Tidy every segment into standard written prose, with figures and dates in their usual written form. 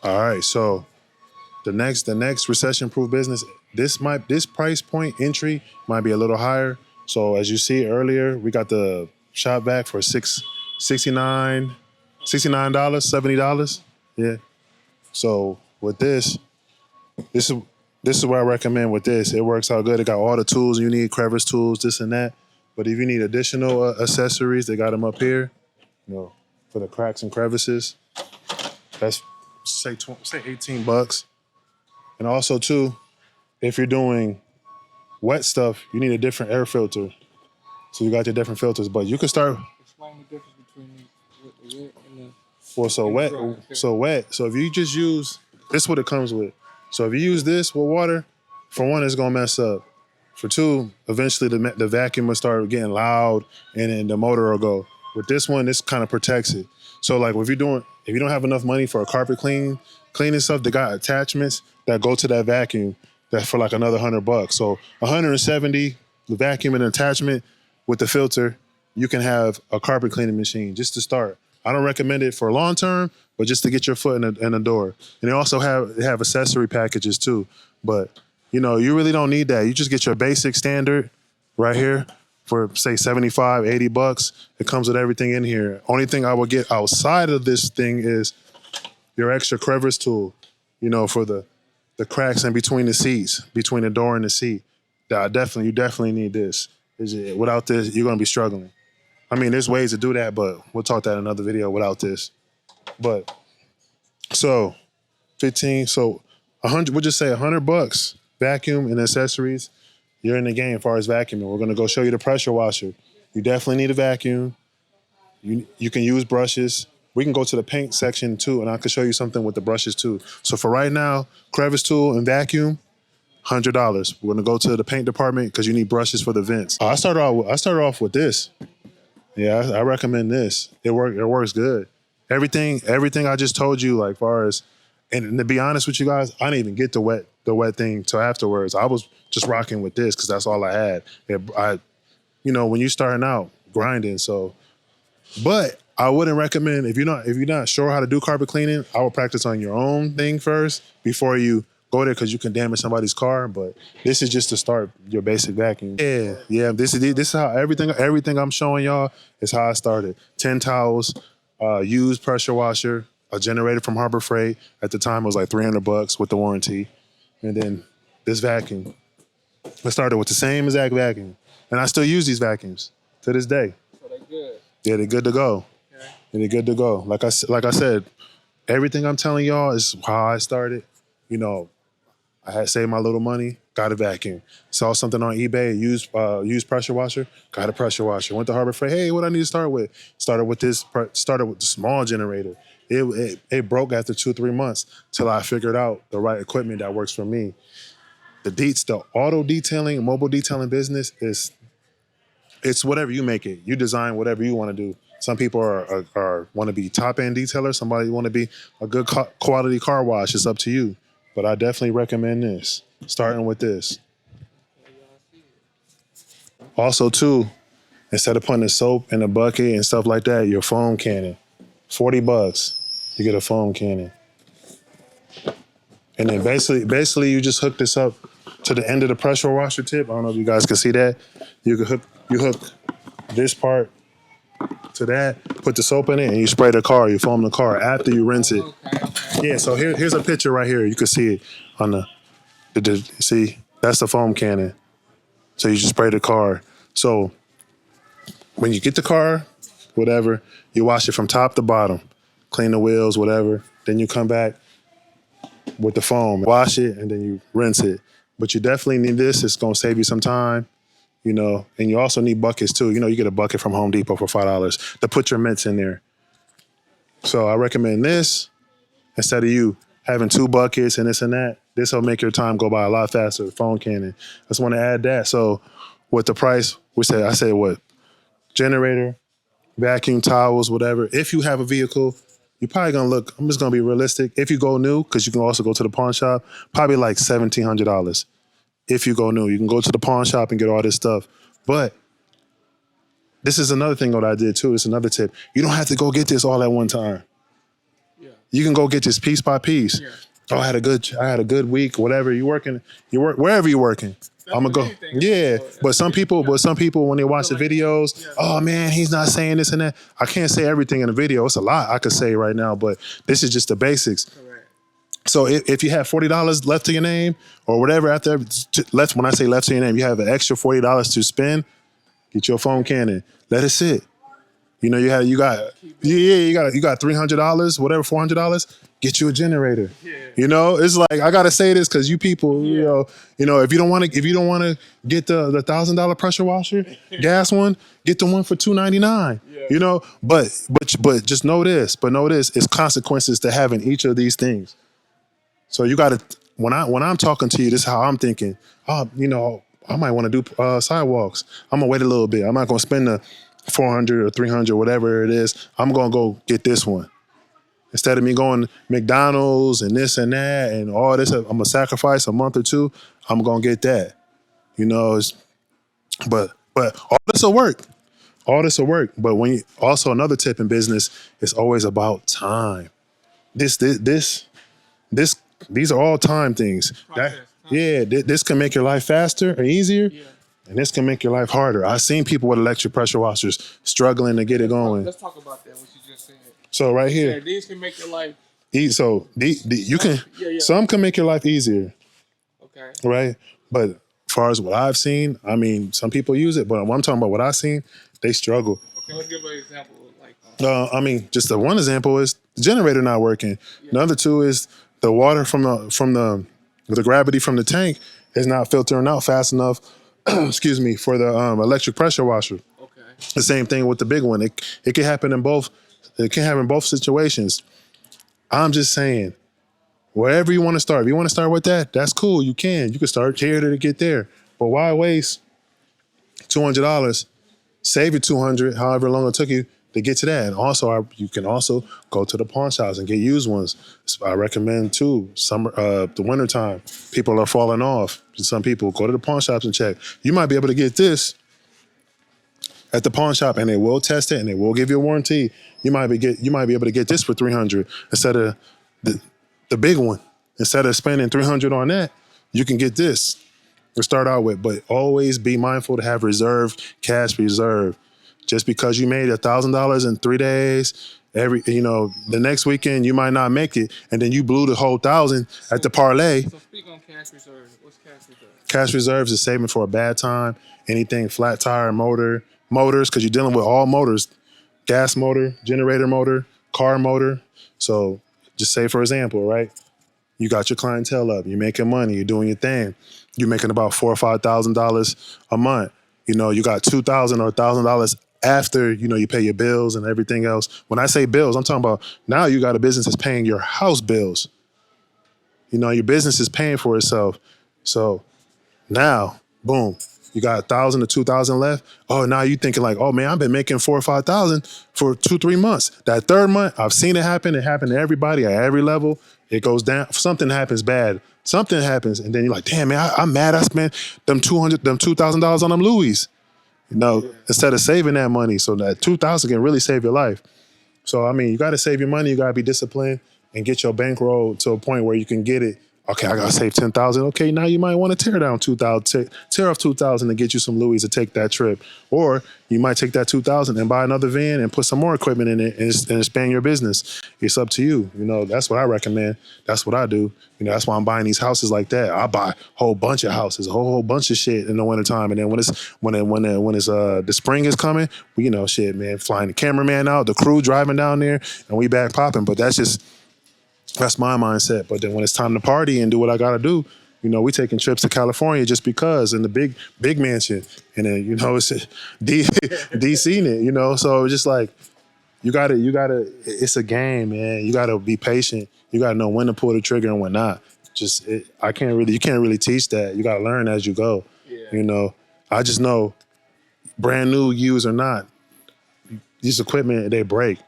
All right, so the next recession proof business, this price point entry might be a little higher. So as you see earlier, we got the shop vac for $69, $70. Yeah. So with this is this is what I recommend with this. It works out good. It got all the tools you need, crevice tools, this and that. But if you need additional accessories, they got them up here, for the cracks and crevices. That's say 18 bucks. And also too, if you're doing wet stuff, you need a different air filter. So you got your different filters, but you can start. Explain the difference between the wet and the. Well, so and wet, the dry. so wet. So if you just use this, what it comes with. So if you use this with water, for one, it's gonna mess up. For two, eventually the vacuum will start getting loud, and then the motor will go. With this one, this kind of protects it. So like if you don't have enough money for a carpet cleaning stuff, they got attachments that go to that vacuum that for like another $100. So 170, the vacuum and attachment with the filter, you can have a carpet cleaning machine just to start. I don't recommend it for long term, but just to get your foot in the door. And they also have accessory packages too. But you really don't need that. You just get your basic standard right here for say 75, 80 bucks. It comes with everything in here. Only thing I would get outside of this thing is your extra crevice tool, for the cracks in between the seats, between the door and the seat. You definitely need this. Without this, you're gonna be struggling. I mean, there's ways to do that, but we'll talk that in another video without this. But so 15, so 100, we'll just say 100 bucks, vacuum and accessories. You're in the game as far as vacuuming. We're gonna go show you the pressure washer. You definitely need a vacuum. You can use brushes. We can go to the paint section too, and I can show you something with the brushes too. So for right now, crevice tool and vacuum, $100. We're gonna go to the paint department because you need brushes for the vents. I started off with this. Yeah, I recommend this. It works good. Everything I just told you, like far as, and to be honest with you guys, I didn't even get the wet thing till afterwards. I was just rocking with this because that's all I had. When you're starting out grinding, so. But I wouldn't recommend if you're not sure how to do carpet cleaning, I would practice on your own thing first before you go there because you can damage somebody's car. But this is just to start your basic vacuum. Yeah. This is how everything I'm showing y'all is how I started. 10 towels, used pressure washer, a generator from Harbor Freight. At the time, it was like $300 with the warranty, and then this vacuum. I started with the same exact vacuum, and I still use these vacuums to this day. So they good. Yeah, they're good to go. Okay. They're good to go. Like I said, everything I'm telling y'all is how I started. I had saved my little money, got a vacuum. Saw something on eBay, used pressure washer, got a pressure washer. Went to Harbor Freight. Hey, what I need to start with? Started with the small generator. It broke after 2-3 months till I figured out the right equipment that works for me. The auto detailing, mobile detailing business it's whatever you make it. You design whatever you want to do. Some people are want to be top end detailer. Somebody want to be a good quality car wash. It's up to you. But I definitely recommend this. Starting with this. Also too, instead of putting the soap in a bucket and stuff like that, your foam cannon. $40. You get a foam cannon. And then basically you just hook this up to the end of the pressure washer tip. I don't know if you guys can see that. You hook this part to that, put the soap in it, and you spray the car, you foam the car after you rinse it. Okay. Yeah, so here's a picture right here. You can see it on see, that's the foam cannon. So you just spray the car. So when you get the car, whatever, you wash it from top to bottom, clean the wheels, whatever. Then you come back with the foam, wash it, and then you rinse it. But you definitely need this. It's gonna save you some time, and you also need buckets too. You get a bucket from Home Depot for $5 to put your mints in there. So I recommend this instead of you having 2 buckets and this and that. This will make your time go by a lot faster. The foam cannon. I just want to add that. So with the price, I say what? Generator, vacuum, towels, whatever. If you have a vehicle, you're probably gonna I'm just gonna be realistic. If you go new, because you can also go to the pawn shop, probably like $1,700. If you go new, you can go to the pawn shop and get all this stuff. But this is another thing that I did too. It's another tip. You don't have to go get this all at one time. Yeah. You can go get this piece by piece. Yeah. Oh, I had a good week. Whatever you work wherever you're working. I'm gonna go. Yeah, but some people when they watch the videos, oh man, he's not saying this and that. I can't say everything in the video. It's a lot I could say right now, but this is just the basics. Correct. So if you have $40 left to your name or whatever after left, when I say left to your name, you have an extra $40 to spend. Get your foam cannon. Let it sit. You know, you got $300, whatever, $400. Get you a generator. Yeah. You know, it's like I gotta say this because you people, you know, if you don't want to get the $1,000 pressure washer, gas one, get the one for $299. Yeah. You know, but just know this. But know this: it's consequences to having each of these things. So you gotta when I'm talking to you, this is how I'm thinking. Oh, you know, I might want to do sidewalks. I'm gonna wait a little bit. I'm not gonna spend the 400 or 300, whatever it is. I'm gonna go get this one. Instead of me going to McDonald's and this and that and all this, I'm gonna sacrifice a month or two. I'm gonna get that. You know, but all this will work. All this will work. But also another tip in business is always about time. These are all time things. This can make your life faster or easier. Yeah. And this can make your life harder. I've seen people with electric pressure washers struggling to get it going. Let's talk about that, what you just said. So right here. Yeah, these can make your life some can make your life easier. Okay. Right? But as far as what I've seen, I mean, some people use it, but when I'm talking about what I've seen, they struggle. Okay, let's give an example. I mean, just the one example is the generator not working. Yeah. The other two is the water from the gravity from the tank is not filtering out fast enough. Excuse me, for the electric pressure washer. Okay. The same thing with the big one. It can happen in both. It can happen in both situations. I'm just saying, wherever you want to start. If you want to start with that, that's cool. You can start here to get there. But why waste $200? Save your $200, however long it took you to get to that. And also, you can also go to the pawn shops and get used ones. So I recommend too. The winter time, people are falling off. Some people go to the pawn shops and check. You might be able to get this at the pawn shop, and they will test it and they will give you a warranty. You might be able to get this for $300 instead of the big one. Instead of spending $300 on that, you can get this to start out with. But always be mindful to have cash reserve. Just because you made $1,000 in 3 days, the next weekend you might not make it, and then you blew the whole $1,000 at the parlay. So speak on cash reserve. What's cash reserve? Cash reserves is saving for a bad time. Anything flat tire, motors, because you're dealing with all motors: gas motor, generator motor, car motor. So just say, for example, right? You got your clientele up. You're making money. You're doing your thing. You're making about $4,000 or $5,000 a month. You know, you got $2,000 or $1,000 after, you pay your bills and everything else. When I say bills, I'm talking about now you got a business that's paying your house bills. Your business is paying for itself. So now, boom, you got $1,000 to $2,000 left. Oh, now you thinking like, oh man, I've been making $4,000 or $5,000 for 2-3 months. That third month, I've seen it happen. It happened to everybody at every level. It goes down. Something happens bad. Something happens, and then you're like, damn man, I'm mad. I spent them $2,000 on them Louis. Instead of saving that money, so that $2,000 can really save your life. So, I mean, you got to save your money. You got to be disciplined and get your bankroll to a point where you can get it. Okay, I got to save $10,000. Okay, now you might want to tear down $2,000, tear off $2,000 to get you some Louis to take that trip. Or you might take that $2,000 and buy another van and put some more equipment in it and expand your business. It's up to you. That's what I recommend. That's what I do. That's why I'm buying these houses like that. I buy a whole bunch of houses, a whole bunch of shit in the wintertime. And then when the spring is coming, shit, man, flying the cameraman out, the crew driving down there, and we back popping. But that's my mindset. But then when it's time to party and do what I got to do, we taking trips to California just because in the big mansion. And then, it's DC in it, so it's just like, you gotta, it's a game, man. You gotta be patient. You gotta know when to pull the trigger and when not. You can't really teach that. You gotta learn as you go. Yeah. I just know, brand new, used or not, these equipment, they break.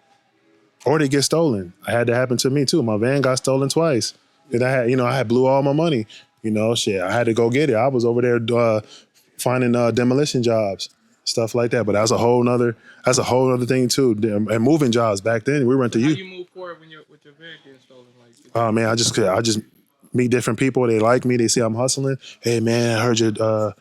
Or they get stolen. I had that happen to me too. My van got stolen twice. And I had blew all my money. I had to go get it. I was over there finding demolition jobs, stuff like that. But that's a whole nother thing too. And moving jobs back then. We went to you move forward with your van getting stolen? Like, Oh man, I just meet different people. They like me. They see I'm hustling. Hey man, I heard your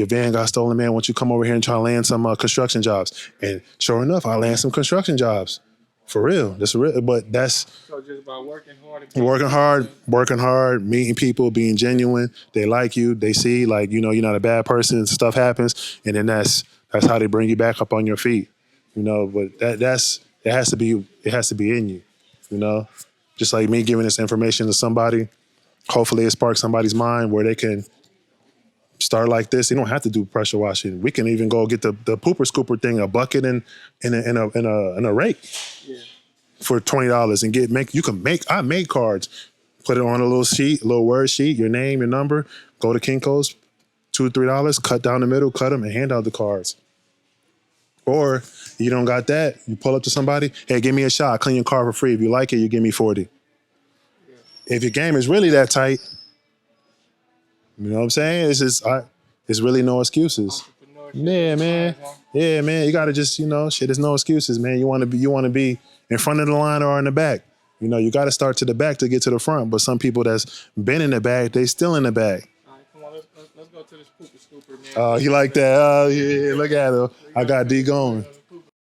van got stolen. Man, why don't you come over here and try to land some construction jobs? And sure enough, I land some construction jobs. For real, that's real. But that's so just about working hard. And being working hard, meeting people, being genuine. They like you. They see like you're not a bad person. Stuff happens, and then that's how they bring you back up on your feet. But it has to be in you. Just like me giving this information to somebody. Hopefully, it sparks somebody's mind where they can start like this. They don't have to do pressure washing. We can even go get the pooper scooper thing, a bucket and a rake. Yeah. For $20 and I made cards. Put it on a little sheet, a little word sheet, your name, your number, go to Kinko's, $2, $3, cut down the middle, cut them and hand out the cards. Or you don't got that, you pull up to somebody, hey, give me a shot, clean your car for free. If you like it, you give me 40. Yeah. If your game is really that tight, you know what I'm saying? It's really no excuses. Yeah, man. Yeah, man. You gotta just, shit, there's no excuses, man. You wanna be in front of the line or in the back. You gotta start to the back to get to the front. But some people that's been in the back, they still in the back. All right, come on, let's go to this pooper scooper, man. Oh, you like that? Oh, yeah, look at him. I got D going.